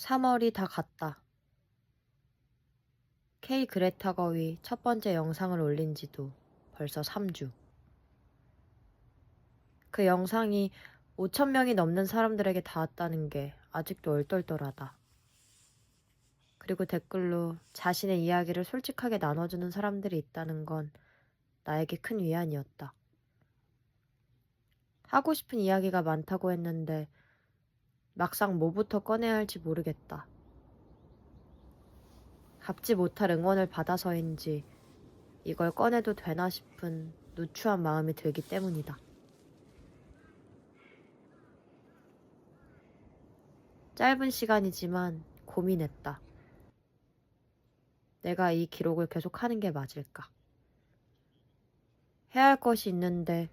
3월이 다 갔다. K 그레타 거위 첫 번째 영상을 올린 지도 벌써 3주. 그 영상이 5,000명이 넘는 사람들에게 닿았다는 게 아직도 얼떨떨하다. 그리고 댓글로 자신의 이야기를 솔직하게 나눠주는 사람들이 있다는 건 나에게 큰 위안이었다. 하고 싶은 이야기가 많다고 했는데 막상 뭐부터 꺼내야 할지 모르겠다. 갚지 못할 응원을 받아서인지 이걸 꺼내도 되나 싶은 누추한 마음이 들기 때문이다. 짧은 시간이지만 고민했다. 내가 이 기록을 계속 하는 게 맞을까? 해야 할 것이 있는데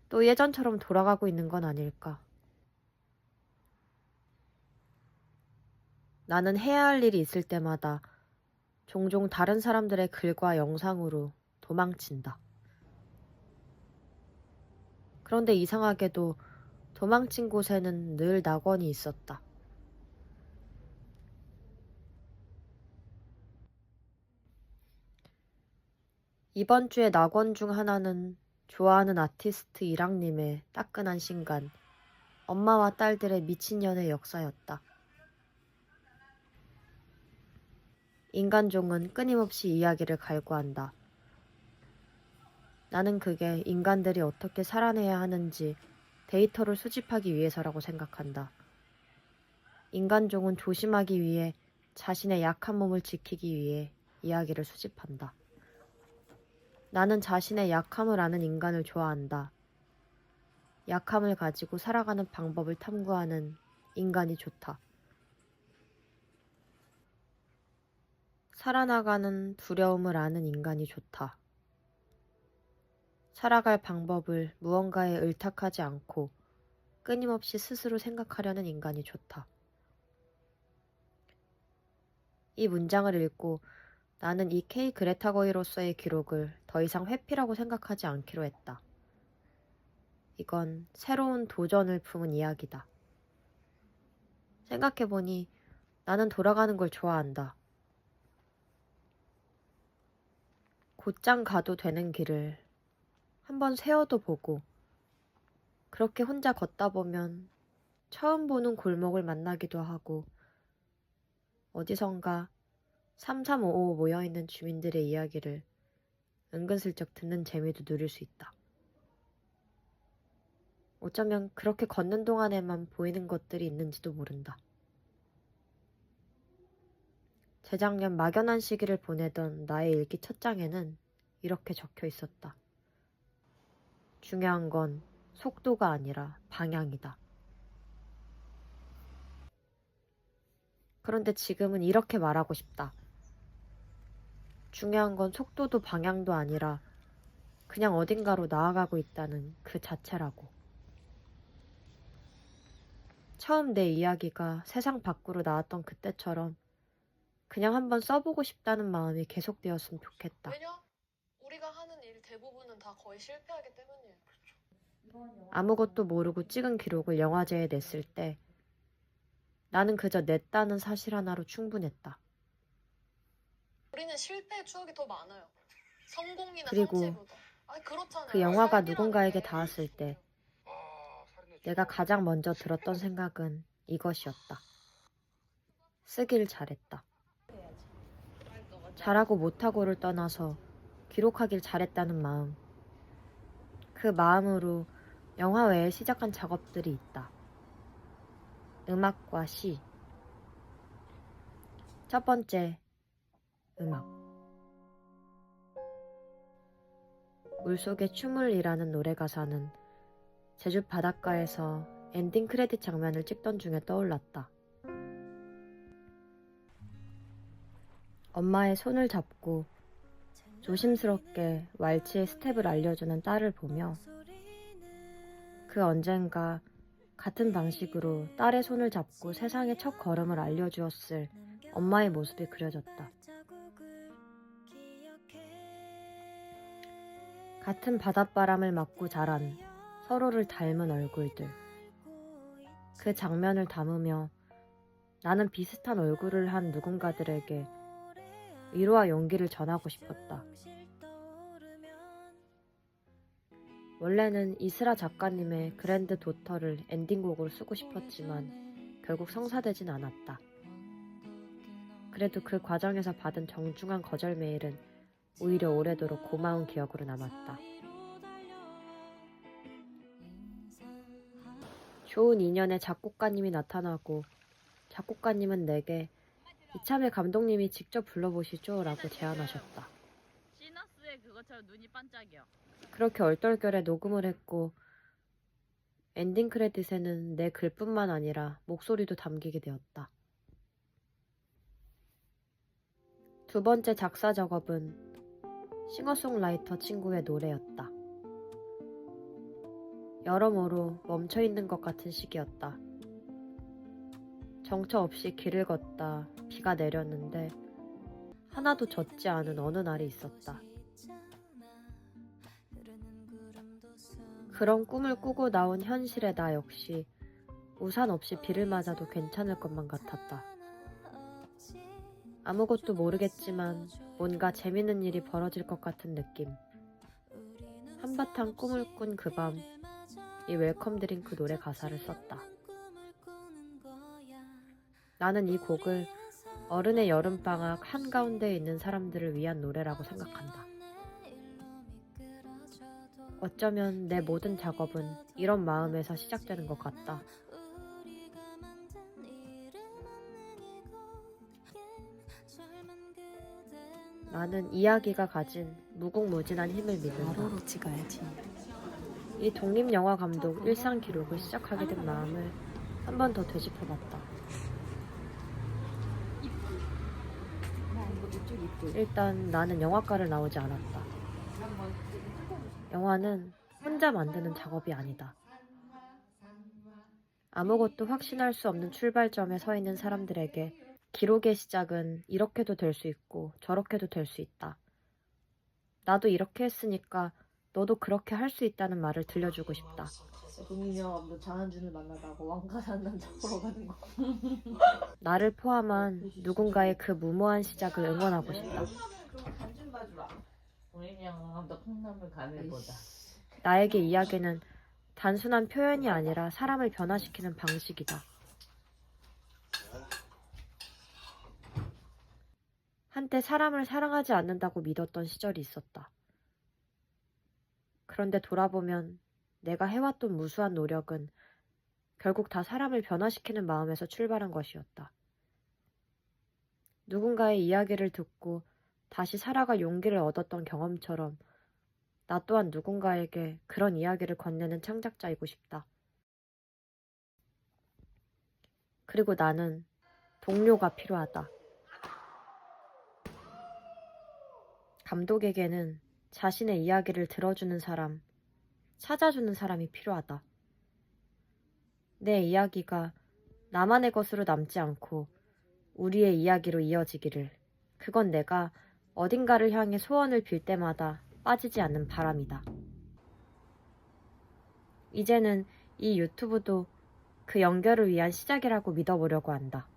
또 예전처럼 돌아가고 있는 건 아닐까? 나는 해야 할 일이 있을 때마다 종종 다른 사람들의 글과 영상으로 도망친다. 그런데 이상하게도 도망친 곳에는 늘 낙원이 있었다. 이번 주의 낙원 중 하나는 좋아하는 아티스트 이랑님의 따끈한 신간, 엄마와 딸들의 미친년의 역사였다. 인간종은 끊임없이 이야기를 갈구한다. 나는 그게 인간들이 어떻게 살아내야 하는지 데이터를 수집하기 위해서라고 생각한다. 인간종은 조심하기 위해 자신의 약한 몸을 지키기 위해 이야기를 수집한다. 나는 자신의 약함을 아는 인간을 좋아한다. 약함을 가지고 살아가는 방법을 탐구하는 인간이 좋다. 살아나가는 두려움을 아는 인간이 좋다. 살아갈 방법을 무언가에 의탁하지 않고 끊임없이 스스로 생각하려는 인간이 좋다. 이 문장을 읽고 나는 이 K 그레타 거위로서의 기록을 더 이상 회피라고 생각하지 않기로 했다. 이건 새로운 도전을 품은 이야기다. 생각해보니 나는 돌아가는 걸 좋아한다. 곧장 가도 되는 길을 한번 세워도 보고 그렇게 혼자 걷다 보면 처음 보는 골목을 만나기도 하고 어디선가 3355 모여있는 주민들의 이야기를 은근슬쩍 듣는 재미도 누릴 수 있다. 어쩌면 그렇게 걷는 동안에만 보이는 것들이 있는지도 모른다. 재작년 막연한 시기를 보내던 나의 일기 첫 장에는 이렇게 적혀 있었다. 중요한 건 속도가 아니라 방향이다. 그런데 지금은 이렇게 말하고 싶다. 중요한 건 속도도 방향도 아니라 그냥 어딘가로 나아가고 있다는 그 자체라고. 처음 내 이야기가 세상 밖으로 나왔던 그때처럼 그냥 한번 써보고 싶다는 마음이 계속되었으면 좋겠다. 왜냐? 우리가 하는 일 대부분은 다 거의 실패하기 때문이에요. 아무것도 모르고 찍은 기록을 영화제에 냈을 때 나는 그저 냈다는 사실 하나로 충분했다. 우리는 실패의 추억이 더 많아요. 성공이나 그리고 성취보다. 아니 그렇잖아요. 그 영화가 삶이라는 누군가에게 게 닿았을 때 내가 가장 먼저 들었던 생각은 이것이었다. 쓰길 잘했다. 잘하고 못하고를 떠나서 기록하길 잘했다는 마음. 그 마음으로 영화 외에 시작한 작업들이 있다. 음악과 시. 첫 번째, 음악. 물속에 춤을 이라는 노래 가사는 제주 바닷가에서 엔딩 크레딧 장면을 찍던 중에 떠올랐다. 엄마의 손을 잡고 조심스럽게 왈츠의 스텝을 알려주는 딸을 보며 그 언젠가 같은 방식으로 딸의 손을 잡고 세상의 첫 걸음을 알려주었을 엄마의 모습이 그려졌다. 같은 바닷바람을 맞고 자란 서로를 닮은 얼굴들. 그 장면을 담으며 나는 비슷한 얼굴을 한 누군가들에게 위로와 용기를 전하고 싶었다. 원래는 이스라 작가님의 그랜드 도터를 엔딩곡으로 쓰고 싶었지만 결국 성사되진 않았다. 그래도 그 과정에서 받은 정중한 거절 메일은 오히려 오래도록 고마운 기억으로 남았다. 좋은 인연에 작곡가님이 나타나고 작곡가님은 내게 이참에 감독님이 직접 불러보시죠 라고 제안하셨다. 시너스의 그것처럼 눈이 반짝여. 그렇게 얼떨결에 녹음을 했고 엔딩 크레딧에는 내 글뿐만 아니라 목소리도 담기게 되었다. 두 번째 작사 작업은 싱어송라이터 친구의 노래였다. 여러모로 멈춰있는 것 같은 시기였다. 정처 없이 길을 걷다 비가 내렸는데 하나도 젖지 않은 어느 날이 있었다. 그런 꿈을 꾸고 나온 현실의 나 역시 우산 없이 비를 맞아도 괜찮을 것만 같았다. 아무것도 모르겠지만 뭔가 재밌는 일이 벌어질 것 같은 느낌. 한바탕 꿈을 꾼 그 밤, 이 웰컴 드링크 노래 가사를 썼다. 나는 이 곡을 어른의 여름방학 한가운데에 있는 사람들을 위한 노래라고 생각한다. 어쩌면 내 모든 작업은 이런 마음에서 시작되는 것 같다. 나는 이야기가 가진 무궁무진한 힘을 믿는다. 가로로 찍어야지. 이 독립영화 감독 일상 기록을 시작하게 된 마음을 한 번 더 되짚어봤다. 일단 나는 영화과를 나오지 않았다. 영화는 혼자 만드는 작업이 아니다. 아무것도 확신할 수 없는 출발점에 서 있는 사람들에게 기록의 시작은 이렇게도 될 수 있고 저렇게도 될 수 있다. 나도 이렇게 했으니까 너도 그렇게 할 수 있다는 말을 들려주고 싶다. 독립영화도 장한준을 만나다고 왕가산 남자 보러 가는 거. 나를 포함한 누군가의 그 무모한 시작을 응원하고 싶다. 한준 봐주라. 독립영화도 콩나물 가는 거다. 나에게 이야기는 단순한 표현이 아니라 사람을 변화시키는 방식이다. 한때 사람을 사랑하지 않는다고 믿었던 시절이 있었다. 그런데 돌아보면 내가 해왔던 무수한 노력은 결국 다 사람을 변화시키는 마음에서 출발한 것이었다. 누군가의 이야기를 듣고 다시 살아갈 용기를 얻었던 경험처럼 나 또한 누군가에게 그런 이야기를 건네는 창작자이고 싶다. 그리고 나는 동료가 필요하다. 감독에게는 자신의 이야기를 들어주는 사람, 찾아주는 사람이 필요하다. 내 이야기가 나만의 것으로 남지 않고 우리의 이야기로 이어지기를. 그건 내가 어딘가를 향해 소원을 빌 때마다 빠지지 않는 바람이다. 이제는 이 유튜브도 그 연결을 위한 시작이라고 믿어보려고 한다.